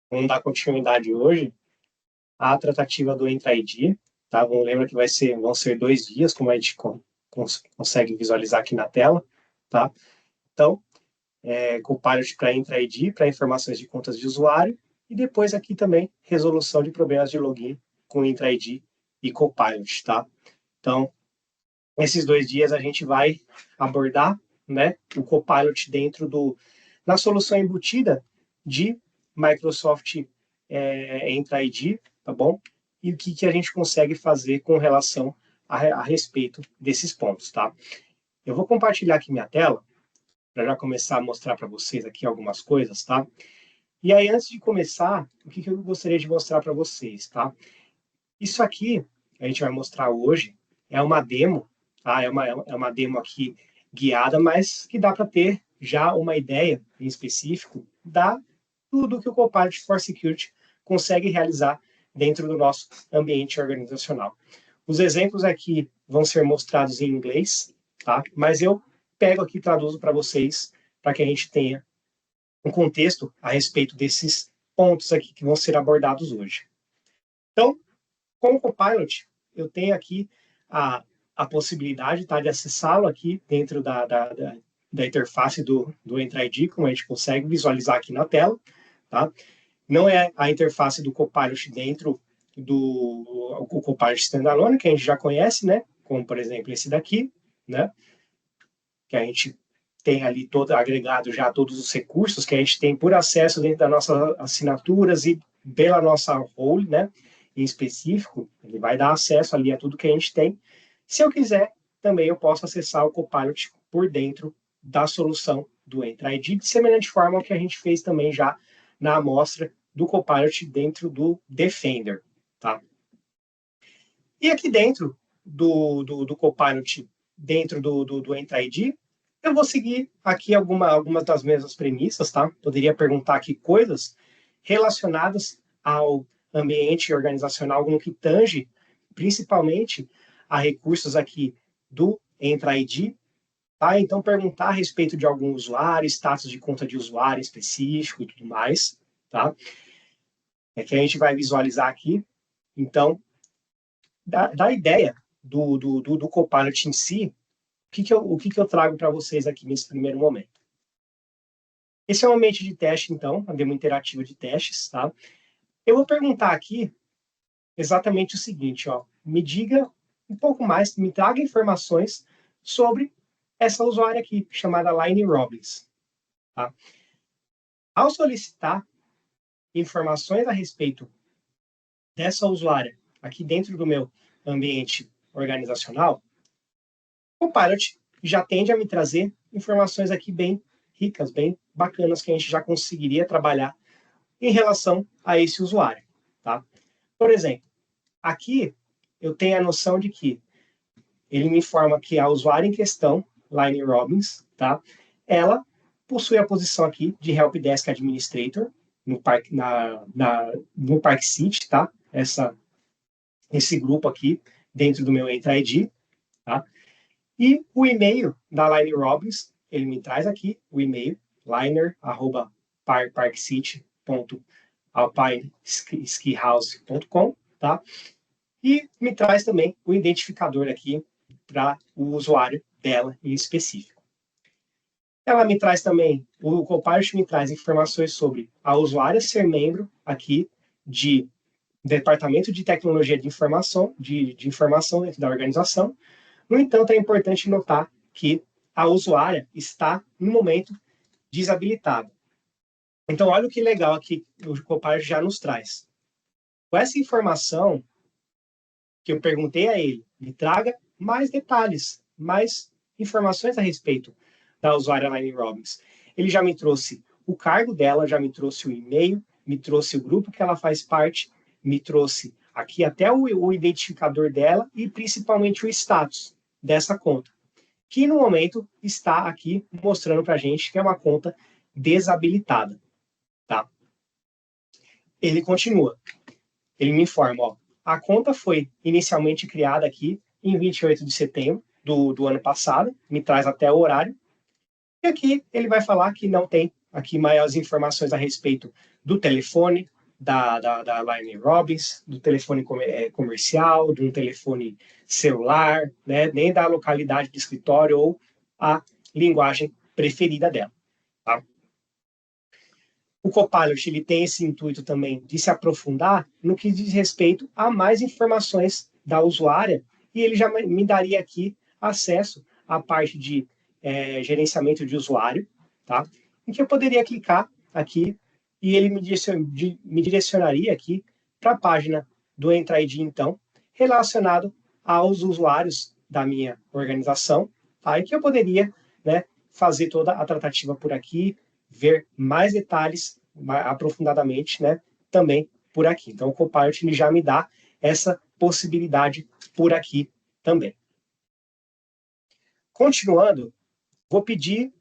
Vamos dar continuidade hoje à tratativa do Entra ID, tá? Vamos lembrar que vão ser 2 dias, como a gente consegue visualizar aqui na tela, tá? Então, Copilot para Entra ID, para informações de contas de usuário, e depois aqui também resolução de problemas de login com Entra ID e Copilot, tá? Então, esses 2 dias a gente vai abordar, né, o Copilot na solução embutida de Microsoft Entra ID, tá bom? E o que a gente consegue fazer com relação a respeito desses pontos, tá? Eu vou compartilhar aqui minha tela para já começar a mostrar para vocês aqui algumas coisas, tá? E aí, antes de começar, o que eu gostaria de mostrar para vocês, tá? Isso aqui, a gente vai mostrar hoje, é uma demo, tá? É uma demo aqui guiada, mas que dá para ter já uma ideia em específico da tudo que o Copilot for Security consegue realizar dentro do nosso ambiente organizacional. Os exemplos aqui vão ser mostrados em inglês, tá? Mas eu pego aqui e traduzo para vocês, para que a gente tenha um contexto a respeito desses pontos aqui que vão ser abordados hoje. Então, com o Copilot, eu tenho aqui a possibilidade, tá, de acessá-lo aqui dentro da interface do Entra ID, como a gente consegue visualizar aqui na tela, tá? Não é a interface do Copilot dentro do Copilot Standalone, que a gente já conhece, né? Como, por exemplo, esse daqui, né? Que a gente tem ali todo agregado já todos os recursos que a gente tem por acesso dentro das nossas assinaturas e pela nossa role, né? Em específico, ele vai dar acesso ali a tudo que a gente tem. Se eu quiser, também eu posso acessar o Copilot por dentro da solução do Entra ID, de semelhante forma ao que a gente fez também já na amostra do Copilot dentro do Defender, tá? E aqui dentro do Copilot, dentro do Entra ID, eu vou seguir aqui algumas das mesmas premissas, tá? Poderia perguntar aqui coisas relacionadas ao ambiente organizacional no que tange, principalmente, a recursos aqui do Entra ID, tá? Então, perguntar a respeito de algum usuário, status de conta de usuário específico e tudo mais, tá? É que a gente vai visualizar aqui. Então, da ideia do Copilot em si, o que eu trago para vocês aqui nesse primeiro momento? Esse é um ambiente de teste, então, uma demo interativa de testes, tá? Eu vou perguntar aqui exatamente o seguinte, ó, me diga um pouco mais, me traga informações sobre essa usuária aqui, chamada Line Robbins, tá? Ao solicitar informações a respeito dessa usuária aqui dentro do meu ambiente organizacional, o Pilot já tende a me trazer informações aqui bem ricas, bem bacanas, que a gente já conseguiria trabalhar em relação a esse usuário, tá? Por exemplo, aqui eu tenho a noção de que ele me informa que a usuária em questão, Line Robbins, tá? Ela possui a posição aqui de Help Desk Administrator no no Park City, tá? Esse grupo aqui dentro do meu Entra ID, tá? E o e-mail da Line Robbins, ele me traz aqui o e-mail, liner@parkcity.alpineskihouse.com, tá? E me traz também o identificador aqui para o usuário dela em específico. Ela me traz também, o Copilot me traz informações sobre a usuária ser membro aqui de Departamento de Tecnologia de Informação, de informação dentro da organização. No entanto, é importante notar que a usuária está, no momento, desabilitada. Então, olha o que legal aqui o Copilot já nos traz. Com essa informação que eu perguntei a ele, me traga mais detalhes, mais informações a respeito da usuária Line Robbins. Ele já me trouxe o cargo dela, já me trouxe o e-mail, me trouxe o grupo que ela faz parte, me trouxe aqui até o identificador dela e principalmente o status dessa conta, que no momento está aqui mostrando para a gente que é uma conta desabilitada, tá? Ele continua, ele me informa, ó, a conta foi inicialmente criada aqui em 28 de setembro do ano passado, me traz até o horário, e aqui ele vai falar que não tem aqui maiores informações a respeito do telefone, da Line Robbins, do telefone comercial, de um telefone celular, né? Nem da localidade de escritório ou a linguagem preferida dela. Tá? O Copilot ele tem esse intuito também de se aprofundar no que diz respeito a mais informações da usuária, e ele já me daria aqui acesso à parte de gerenciamento de usuário, tá? Em que eu poderia clicar aqui e ele me direcionaria aqui para a página do Entra ID, então, relacionado aos usuários da minha organização, tá? E que eu poderia, né, fazer toda a tratativa por aqui, ver mais detalhes aprofundadamente, né, também por aqui. Então, o Copilot ele já me dá essa possibilidade por aqui também. Continuando, vou pedir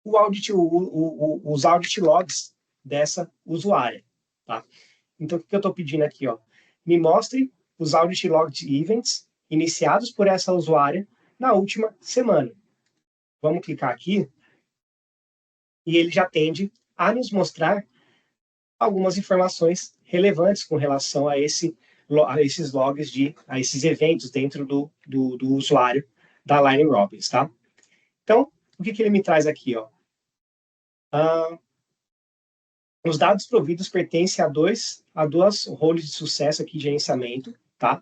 os audit logs dessa usuária. Tá? Então, o que eu estou pedindo aqui? Ó? Me mostre os audit logs events iniciados por essa usuária na última semana. Vamos clicar aqui e ele já tende a nos mostrar algumas informações relevantes com relação a esses logs, a esses eventos dentro do usuário da Line Robbins, tá? Então, o que ele me traz aqui, ó? Os dados providos pertencem a duas roles de sucesso aqui de gerenciamento, tá?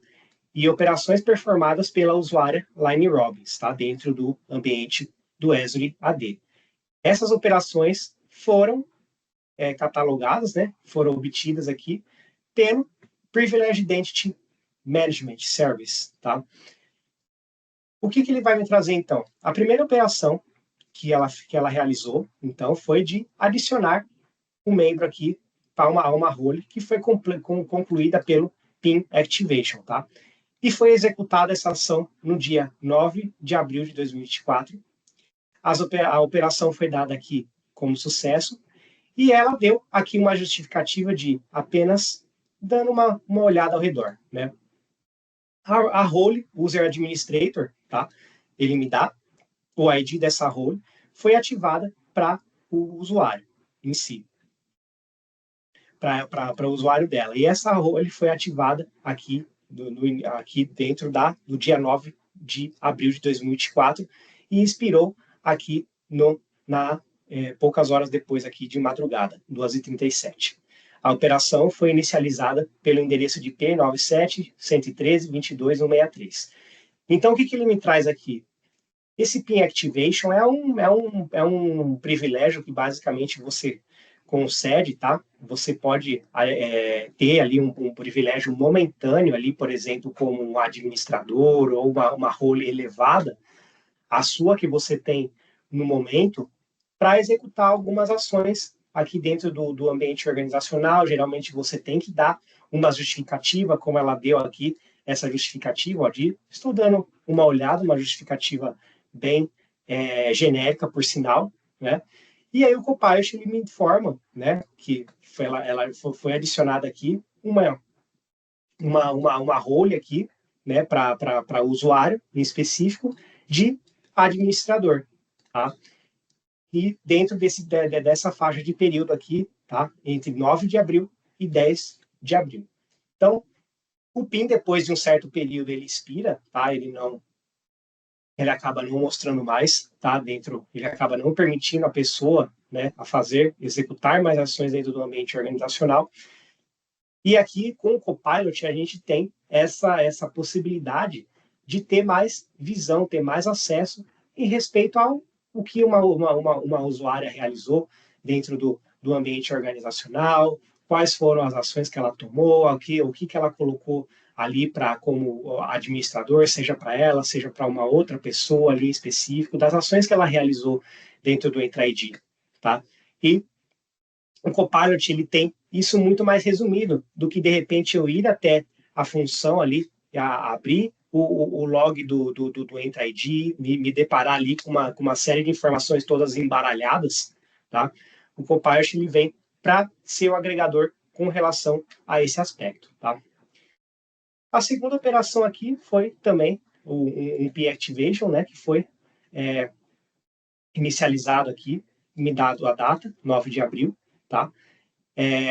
E operações performadas pela usuária Line Robbins, tá? Dentro do ambiente do Azure AD. Essas operações foram catalogadas, né? Foram obtidas aqui pelo Privileged Identity Management Service, tá? O que ele vai me trazer, então? A primeira operação que ela realizou, então, foi de adicionar um membro aqui para uma role que foi concluída pelo PIN Activation, tá? E foi executada essa ação no dia 9 de abril de 2024. A operação foi dada aqui como sucesso e ela deu aqui uma justificativa de apenas dando uma olhada ao redor, né? A role User Administrator, tá? Ele me dá o ID dessa role, foi ativada para o usuário em si, para o usuário dela. E essa role foi ativada aqui, aqui dentro do dia 9 de abril de 2024 e expirou aqui poucas horas depois aqui de madrugada, 2h37. A operação foi inicializada pelo endereço de IP 97.113.22.163. Então, o que ele me traz aqui? Esse PIN Activation é um privilégio que basicamente você concede, tá? Você pode ter ali um privilégio momentâneo ali, por exemplo, como um administrador ou uma role elevada, a sua que você tem no momento, para executar algumas ações aqui dentro do ambiente organizacional. Geralmente você tem que dar uma justificativa, como ela deu aqui, essa justificativa, ó, estou dando uma olhada, uma justificativa bem genérica, por sinal, né? E aí o Copilot ele me informa, né, que ela foi adicionada aqui uma role aqui, né, para o usuário em específico de administrador, tá? E dentro dessa faixa de período aqui, tá? Entre 9 de abril e 10 de abril. Então, o PIN, depois de um certo período, ele expira, tá? Ele acaba não mostrando mais, tá? Ele acaba não permitindo a pessoa, né, a executar mais ações dentro do ambiente organizacional. E aqui, com o Copilot, a gente tem essa possibilidade de ter mais visão, ter mais acesso em respeito ao que uma usuária realizou dentro do ambiente organizacional, quais foram as ações que ela tomou, o que ela colocou ali como administrador, seja para ela, seja para uma outra pessoa ali em específico, das ações que ela realizou dentro do Entra ID, tá? E o Copilot, ele tem isso muito mais resumido do que, de repente, eu ir até a função ali, abrir o log do Entra ID, me deparar ali com uma série de informações todas embaralhadas, tá? O Copilot, ele vem para ser o agregador com relação a esse aspecto, tá? A segunda operação aqui foi também um PIN Activation, né, que foi inicializado aqui, me dado a data, 9 de abril, tá?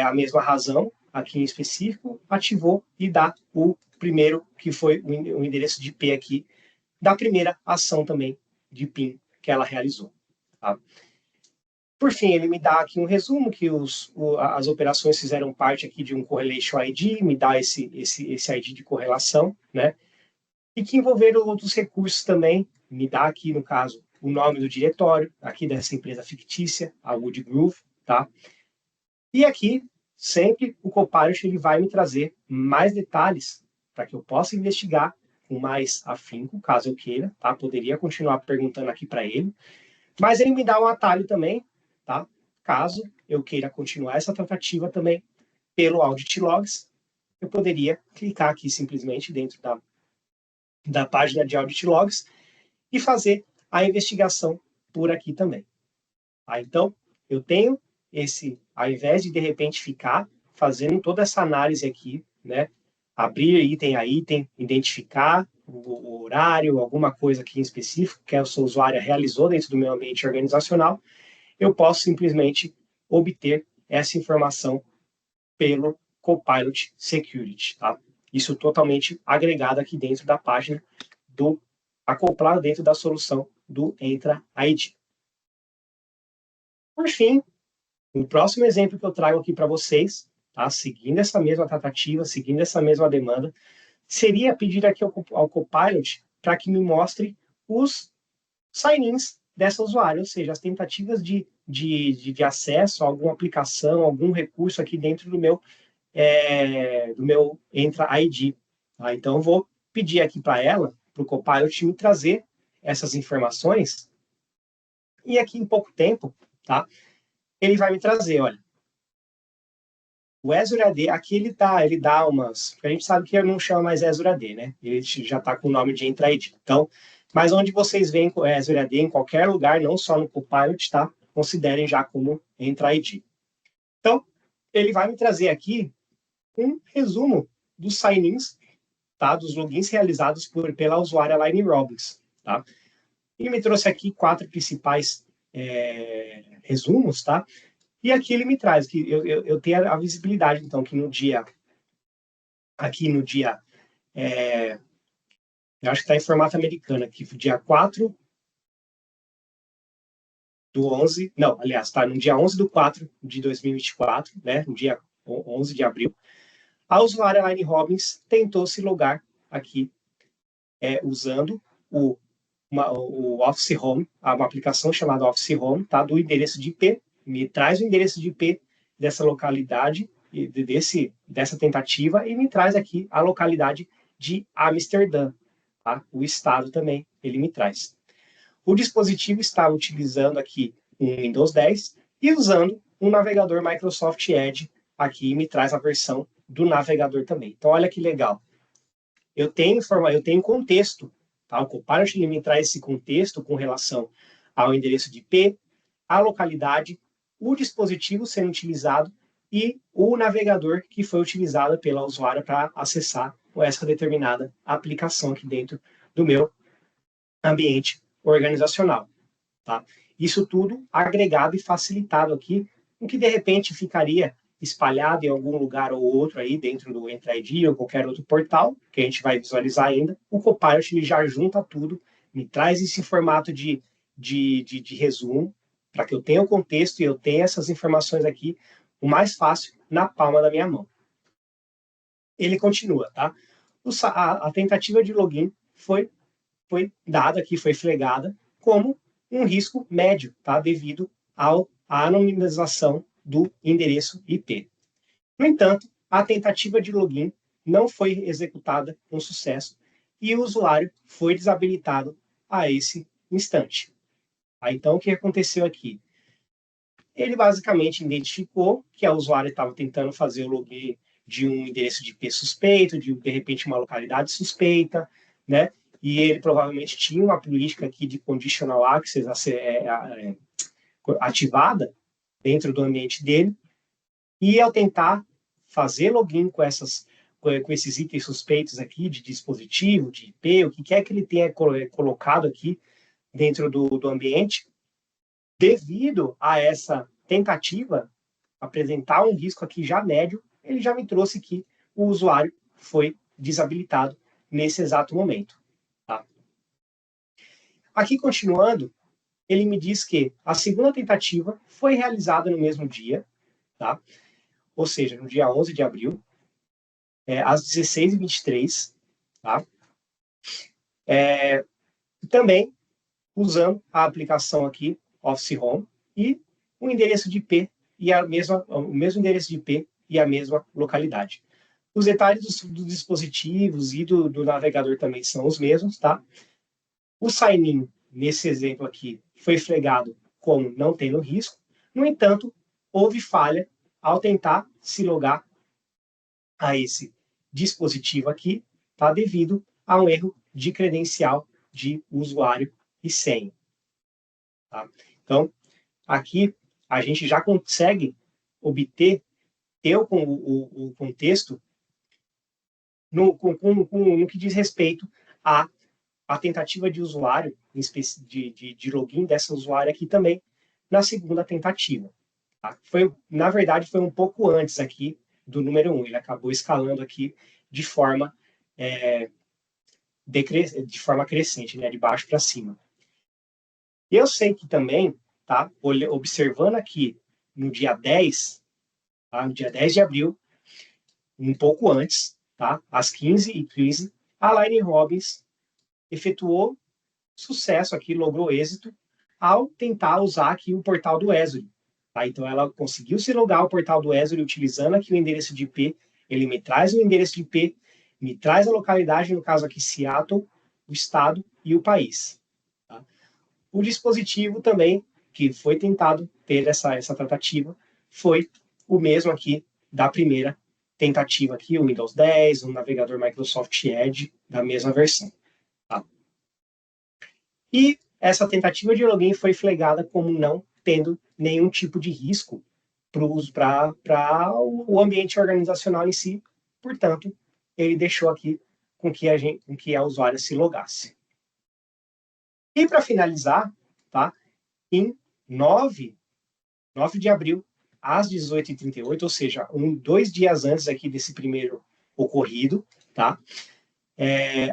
A mesma razão, aqui em específico, ativou e dá o primeiro, que foi o endereço de IP aqui, da primeira ação também de PIN que ela realizou. Tá? Por fim, ele me dá aqui um resumo que as operações fizeram parte aqui de um Correlation ID, me dá esse ID de correlação, né? E que envolveram outros recursos também, me dá aqui, no caso, o nome do diretório, aqui dessa empresa fictícia, a Woodgroove, tá? E aqui, sempre, o Copilot ele vai me trazer mais detalhes para que eu possa investigar com mais afinco, caso eu queira, tá? Poderia continuar perguntando aqui para ele, mas ele me dá um atalho também, tá? Caso eu queira continuar essa tratativa também pelo Audit Logs, eu poderia clicar aqui simplesmente dentro da página de Audit Logs e fazer a investigação por aqui também. Tá? Então, eu tenho ao invés de repente ficar fazendo toda essa análise aqui, né? Abrir item a item, identificar o horário, alguma coisa aqui em específico que a sua usuária realizou dentro do meu ambiente organizacional, eu posso simplesmente obter essa informação pelo Copilot Security, tá? Isso totalmente agregado aqui dentro da página acoplado dentro da solução do Entra ID. Por fim, o próximo exemplo que eu trago aqui para vocês, tá? Seguindo essa mesma tratativa, seguindo essa mesma demanda, seria pedir aqui ao Copilot para que me mostre os sign-ins dessa usuária, ou seja, as tentativas de acesso a alguma aplicação, algum recurso aqui dentro do meu Entra ID. Tá? Então, eu vou pedir aqui para ela, para o Copilot, me trazer essas informações, e aqui em pouco tempo, tá? Ele vai me trazer, olha, o Azure AD, aqui ele dá umas, a gente sabe que ele não chama mais Azure AD, né? Ele já está com o nome de Entra ID. Então, mas onde vocês veem o Azure AD, em qualquer lugar, não só no Copilot, tá? Considerem já como Entra ID. Então, ele vai me trazer aqui um resumo dos sign-ins, tá? Dos logins realizados pela usuária Line Robbins, tá? E me trouxe aqui 4 principais resumos, tá? E aqui ele me traz, que eu tenho a visibilidade, então, que no dia, eu acho que está em formato americano aqui, dia 4 do 11, não, aliás, está no dia 11/4 de 2024, né, no dia 11 de abril, a usuária Line Robbins tentou se logar aqui usando o Office Home, uma aplicação chamada Office Home, tá, do endereço de IP, me traz o endereço de IP dessa localidade, dessa tentativa, e me traz aqui a localidade de Amsterdã, tá? O estado também, ele me traz. O dispositivo está utilizando aqui um Windows 10 e usando um navegador Microsoft Edge, aqui me traz a versão do navegador também. Então, olha que legal. Eu tenho contexto, tá? O Copilot me traz esse contexto com relação ao endereço de IP, a localidade, o dispositivo sendo utilizado e o navegador que foi utilizado pela usuária para acessar essa determinada aplicação aqui dentro do meu ambiente organizacional. Tá? Isso tudo agregado e facilitado aqui, o que de repente ficaria espalhado em algum lugar ou outro aí dentro do Entra ID ou qualquer outro portal, que a gente vai visualizar ainda. O Copilot ele já junta tudo, me traz esse formato de resumo, para que eu tenha o contexto e eu tenha essas informações aqui o mais fácil na palma da minha mão. Ele continua, tá? A tentativa de login foi dada aqui, foi flagrada como um risco médio, tá? Devido à anonimização do endereço IP. No entanto, a tentativa de login não foi executada com sucesso e o usuário foi desabilitado a esse instante. Então, o que aconteceu aqui? Ele basicamente identificou que a usuária estava tentando fazer o login de um endereço de IP suspeito, de repente uma localidade suspeita, né? E ele provavelmente tinha uma política aqui de conditional access ativada dentro do ambiente dele, e ao tentar fazer login com esses itens suspeitos aqui de dispositivo, de IP, o que quer que ele tenha colocado aqui dentro do ambiente, devido a essa tentativa, apresentar um risco aqui já médio, ele já me trouxe que o usuário foi desabilitado nesse exato momento. Tá? Aqui, continuando, ele me diz que a segunda tentativa foi realizada no mesmo dia, tá? Ou seja, no dia 11 de abril, às 16h23, tá? Também usando a aplicação aqui, Office Home, e o endereço de IP e o mesmo endereço de IP e a mesma localidade. Os detalhes dos dispositivos e do navegador também são os mesmos, tá? O sign-in, nesse exemplo aqui, foi flaggado como não tendo risco. No entanto, houve falha ao tentar se logar a esse dispositivo aqui, tá? Devido a um erro de credencial de usuário e senha. Tá? Então, aqui a gente já consegue obter o contexto no que diz respeito à tentativa de usuário, de login dessa usuária aqui também, na segunda tentativa. Tá? Na verdade, foi um pouco antes aqui do número 1. Ele acabou escalando aqui de forma, de forma crescente, né, de baixo para cima. E eu sei que também, tá, observando aqui no dia 10, tá, no dia 10 de abril, um pouco antes, tá, às 15h15, a Line Robbins efetuou sucesso aqui, logrou êxito, ao tentar usar aqui o portal do Esri. Tá? Então, ela conseguiu se logar ao portal do Esri utilizando aqui o endereço de IP. Ele me traz o endereço de IP, me traz a localidade, no caso aqui, Seattle, o estado e o país. Tá? O dispositivo também, que foi tentado ter essa tratativa, foi o mesmo aqui da primeira tentativa aqui, o Windows 10, o navegador Microsoft Edge, da mesma versão. Tá? E essa tentativa de login foi flaggada como não tendo nenhum tipo de risco para o ambiente organizacional em si. Portanto, ele deixou aqui com que a usuária se logasse. E para finalizar, tá, em 9 de abril, às 18h38, ou seja, 2 dias antes aqui desse primeiro ocorrido, tá,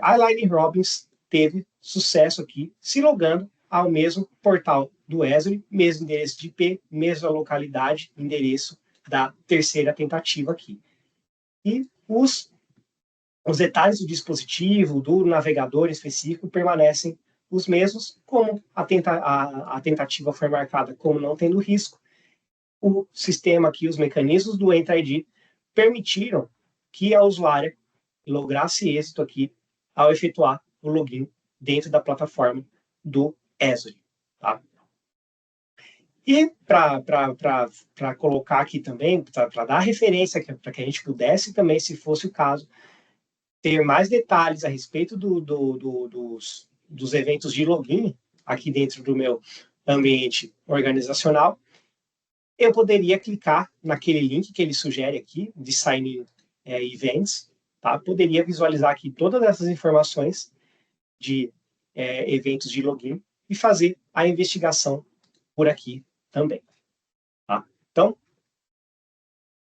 a Line Robbins teve sucesso aqui, se logando ao mesmo portal do Esri, mesmo endereço de IP, mesma localidade, endereço da terceira tentativa aqui. E os detalhes do dispositivo, do navegador específico, permanecem os mesmos, como a tentativa foi marcada como não tendo risco. O sistema aqui, os mecanismos do Entra ID, permitiram que a usuária lograsse êxito aqui ao efetuar o login dentro da plataforma do Esri. Tá? E para colocar aqui também, para dar referência, para que a gente pudesse também, se fosse o caso, ter mais detalhes a respeito dos eventos de login aqui dentro do meu ambiente organizacional, eu poderia clicar naquele link que ele sugere aqui, de Sign In Events, tá? Poderia visualizar aqui todas essas informações de eventos de login e fazer a investigação por aqui também. Tá? Então,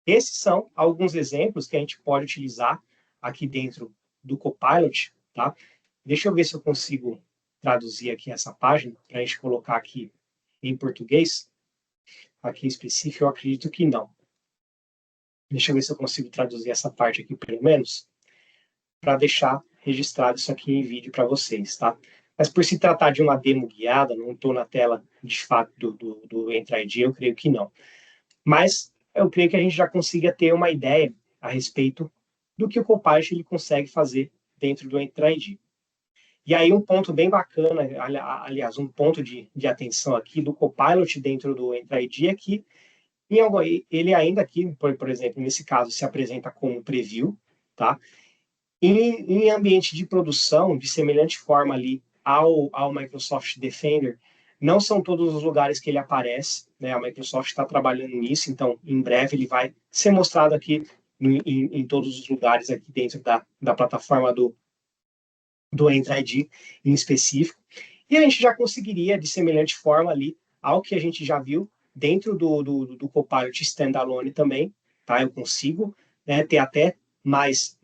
esses são alguns exemplos que a gente pode utilizar aqui dentro do Copilot. Tá? Deixa eu ver se eu consigo traduzir aqui essa página, para a gente colocar aqui em português. Aqui em específico, eu acredito que não. Deixa eu ver se eu consigo traduzir essa parte aqui, pelo menos, para deixar registrado isso aqui em vídeo para vocês, tá? Mas por se tratar de uma demo guiada, não estou na tela, de fato, do Entra ID, eu creio que não. Mas eu creio que a gente já consiga ter uma ideia a respeito do que o Copilot ele consegue fazer dentro do Entra ID. E aí um ponto bem bacana, aliás, um ponto de atenção aqui do Copilot dentro do Entra ID é que ele ainda aqui, por exemplo, nesse caso, se apresenta como preview, tá? Em ambiente de produção, de semelhante forma ali ao Microsoft Defender, não são todos os lugares que ele aparece, né? A Microsoft está trabalhando nisso, então em breve ele vai ser mostrado aqui em todos os lugares aqui dentro da plataforma do Entra ID em específico. E a gente já conseguiria, de semelhante forma ali, ao que a gente já viu dentro do Copilot Standalone também, tá? Eu consigo né, ter até mais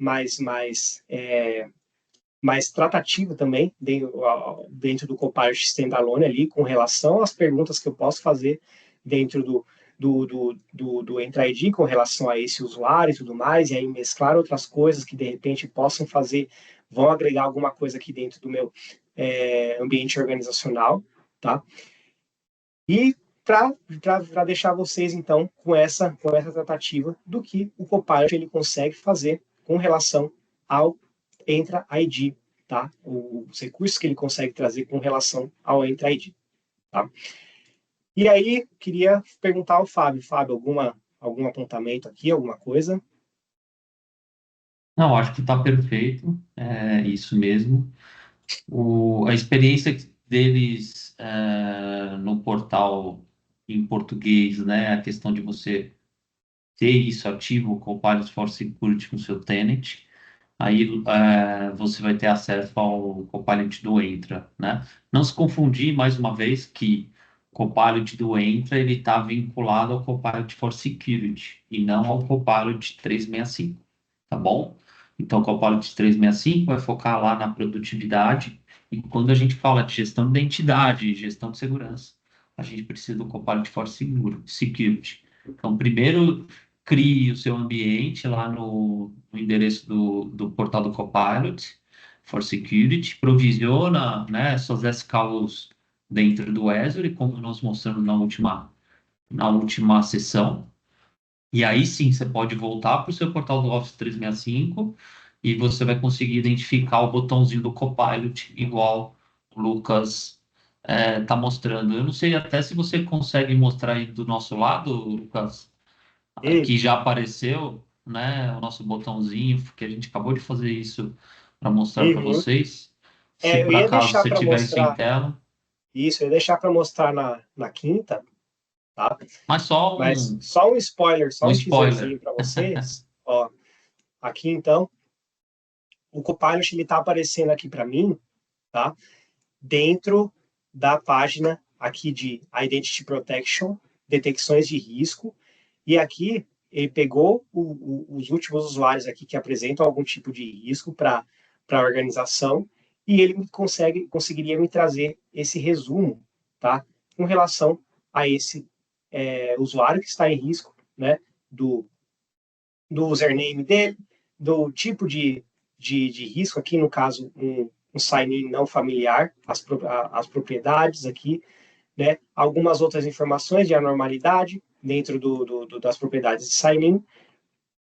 tratativo também dentro do Copilot Standalone ali, com relação às perguntas que eu posso fazer dentro do Entra ID com relação a esse usuário e tudo mais, e aí mesclar outras coisas que de repente possam fazer, vão agregar alguma coisa aqui dentro do meu ambiente organizacional, tá? E para deixar vocês, então, com essa tratativa do que o Copilot ele consegue fazer com relação ao Entra ID, tá? Os recursos que ele consegue trazer com relação ao Entra ID, tá? E aí, queria perguntar ao Fábio. Fábio, algum apontamento aqui, alguma coisa? Não, acho que está perfeito, é isso mesmo. A experiência deles no portal em português, né? A questão de você ter isso ativo, o Copilot for Security com seu tenant, aí você vai ter acesso ao Copilot do Entra, né? Não se confundir, mais uma vez, que o Copilot do Entra ele está vinculado ao Copilot for Security e não ao Copilot 365, tá bom? Então, o Copilot 365 vai focar lá na produtividade, e quando a gente fala de gestão de identidade, gestão de segurança, a gente precisa do Copilot for Security. Então, primeiro crie o seu ambiente lá no endereço do portal do Copilot for Security, provisiona, né, suas SKUs dentro do Azure, como nós mostramos na última sessão. E aí sim, você pode voltar para o seu portal do Office 365 e você vai conseguir identificar o botãozinho do Copilot, igual o Lucas está mostrando. Eu não sei até se você consegue mostrar aí do nosso lado, Lucas, E, que já apareceu, né, o nosso botãozinho, que a gente acabou de fazer isso para mostrar para uhum. vocês. Se Eu por ia acaso deixar você para tiver isso em mostrar tela, isso, eu ia deixar para mostrar na quinta, tá? mas só Mas um, só um spoiler, um só um teaserzinho spoiler. para vocês. Ó, aqui então, o Copilot ele está aparecendo aqui para mim, tá? Dentro da página aqui de Identity Protection, detecções de risco, e aqui ele pegou os últimos usuários aqui que apresentam algum tipo de risco para a organização e ele conseguiria me trazer esse resumo, tá? Com relação a esse usuário que está em risco, né? Do username dele, do tipo de risco aqui, no caso, um sign-in não familiar, as propriedades aqui, né? Algumas outras informações de anormalidade dentro das propriedades de sign-in,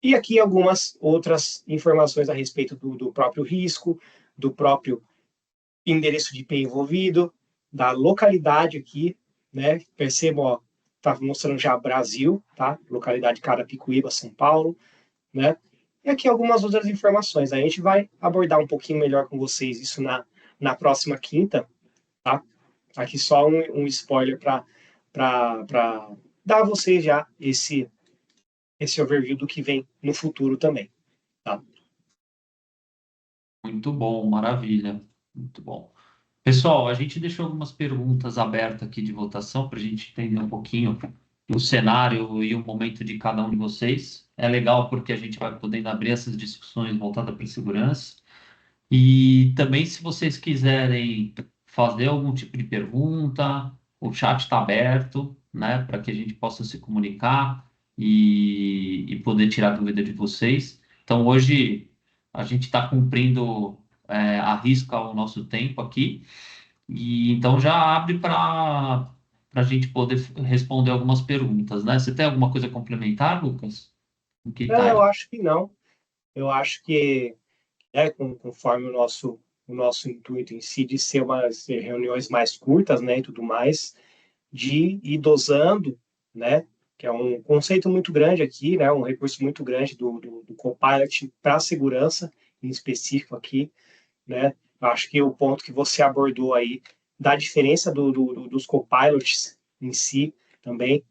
e aqui algumas outras informações a respeito do próprio risco, do próprio endereço de IP envolvido, da localidade aqui, né? Percebam, ó, tá mostrando já Brasil, tá? Localidade Carapicuíba, São Paulo, né? E aqui algumas outras informações. A gente vai abordar um pouquinho melhor com vocês isso na próxima quinta, tá? Aqui só um spoiler para dar a vocês já esse overview do que vem no futuro também, tá? Muito bom, maravilha. Muito bom. Pessoal, a gente deixou algumas perguntas abertas aqui de votação para a gente entender um pouquinho o cenário e o momento de cada um de vocês. É legal porque a gente vai podendo abrir essas discussões voltadas para segurança. E também, se vocês quiserem fazer algum tipo de pergunta, o chat está aberto, né, para que a gente possa se comunicar e poder tirar dúvida de vocês. Então, hoje a gente está cumprindo a risca o nosso tempo aqui, e então já abre para a gente poder responder algumas perguntas, né? Você tem alguma coisa a complementar, Lucas? O que Não, está eu aí? acho que não. Eu acho que, conforme o nosso intuito em si de ser reuniões mais curtas, né, e tudo mais, de ir dosando, né, que é um conceito muito grande aqui, né, um recurso muito grande do Copilot para a segurança, em específico aqui, né, eu acho que o ponto que você abordou aí da diferença dos Copilots em si também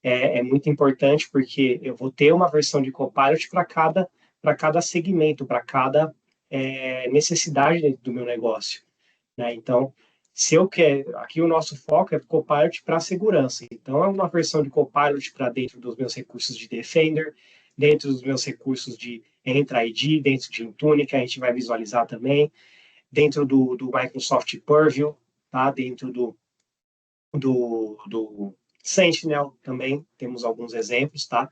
é muito importante, porque eu vou ter uma versão de Copilot para cada segmento, para cada necessidade dentro do meu negócio, né? Então, se eu quero, aqui o nosso foco é Copilot para segurança. Então, é uma versão de Copilot para dentro dos meus recursos de Defender, dentro dos meus recursos de Entra ID, dentro de Intune, que a gente vai visualizar também, dentro do Microsoft Purview, tá? Dentro do Sentinel também, temos alguns exemplos, tá?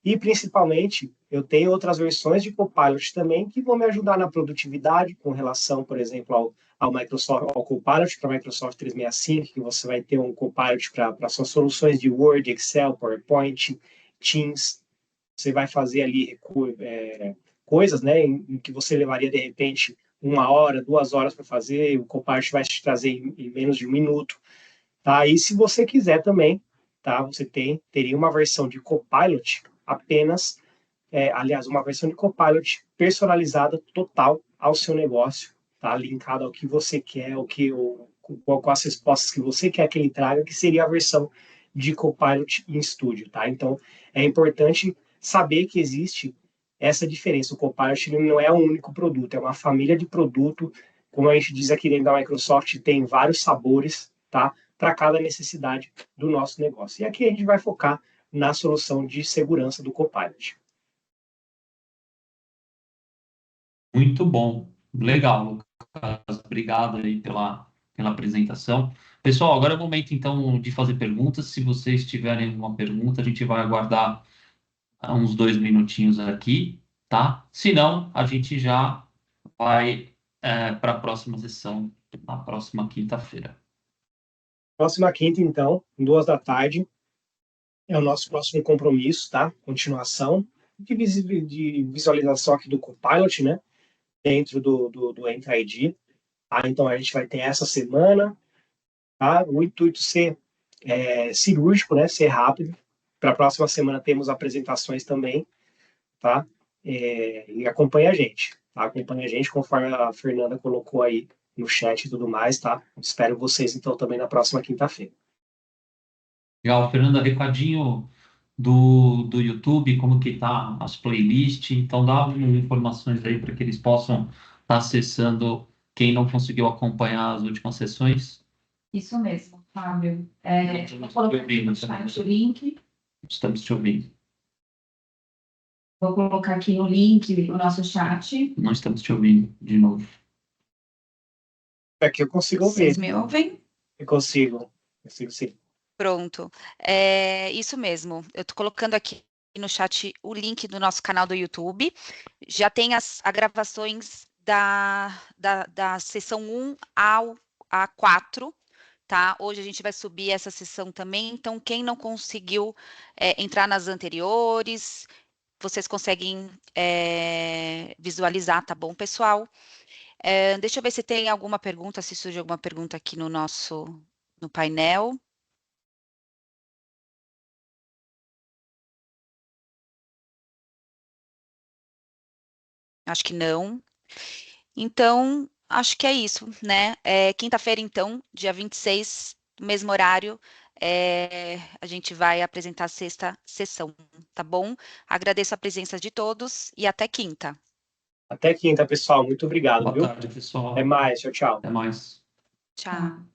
E, principalmente, eu tenho outras versões de Copilot também que vão me ajudar na produtividade com relação, por exemplo, ao Microsoft, ao Copilot para Microsoft 365, que você vai ter um Copilot para suas soluções de Word, Excel, PowerPoint, Teams. Você vai fazer ali coisas, né, em que você levaria, de repente, 1 hora, 2 horas para fazer, o Copilot vai te trazer em menos de 1 minuto. Tá? E se você quiser também, tá? Você teria uma versão de Copilot apenas, aliás, uma versão de Copilot personalizada total ao seu negócio, tá? Linkada ao que você quer, com as respostas que você quer que ele traga, que seria a versão de Copilot em estúdio, tá? Então, é importante saber que existe essa diferença. O Copilot não é um único produto, é uma família de produto. Como a gente diz aqui dentro da Microsoft, tem vários sabores, tá? Para cada necessidade do nosso negócio. E aqui a gente vai focar na solução de segurança do Copilot. Muito bom. Legal, Lucas. Obrigado aí pela apresentação. Pessoal, agora é o momento, então, de fazer perguntas. Se vocês tiverem alguma pergunta, a gente vai aguardar uns 2 minutinhos aqui, tá? Se não, a gente já vai para a próxima sessão, na próxima quinta-feira. Próxima quinta, então, 14h, é o nosso próximo compromisso, tá? Continuação de visualização aqui do Copilot, né? Dentro do Entra ID. Tá? Então, a gente vai ter essa semana, tá? O intuito ser cirúrgico, né? Ser rápido. Para a próxima semana temos apresentações também, tá? E acompanha a gente, tá? Acompanha a gente conforme a Fernanda colocou aí no chat e tudo mais, tá? Espero vocês, então, também na próxima quinta-feira. Legal, Fernanda, recadinho do YouTube, como que tá as playlists, então dá algumas informações aí para que eles possam estar acessando quem não conseguiu acompanhar as últimas sessões. Isso mesmo, Fábio. Vou colocar aqui no chat o link. Estamos te ouvindo. Vou colocar aqui no link o nosso chat. Não estamos te ouvindo de novo. Aqui eu consigo ouvir. Vocês me ouvem? Eu consigo sim. Pronto. Isso mesmo. Eu estou colocando aqui no chat o link do nosso canal do YouTube. Já tem as gravações da sessão 1 a 4, tá? Hoje a gente vai subir essa sessão também. Então, quem não conseguiu entrar nas anteriores, vocês conseguem visualizar, tá bom, pessoal? Deixa eu ver se tem alguma pergunta, se surge alguma pergunta aqui no painel. Acho que não. Então, acho que é isso, né? Quinta-feira, então, dia 26, mesmo horário, a gente vai apresentar a sexta sessão, tá bom? Agradeço a presença de todos e até quinta. Até quinta, pessoal. Muito obrigado, Boa viu? tarde, pessoal. Até mais. Tchau, tchau. Até mais. Tchau.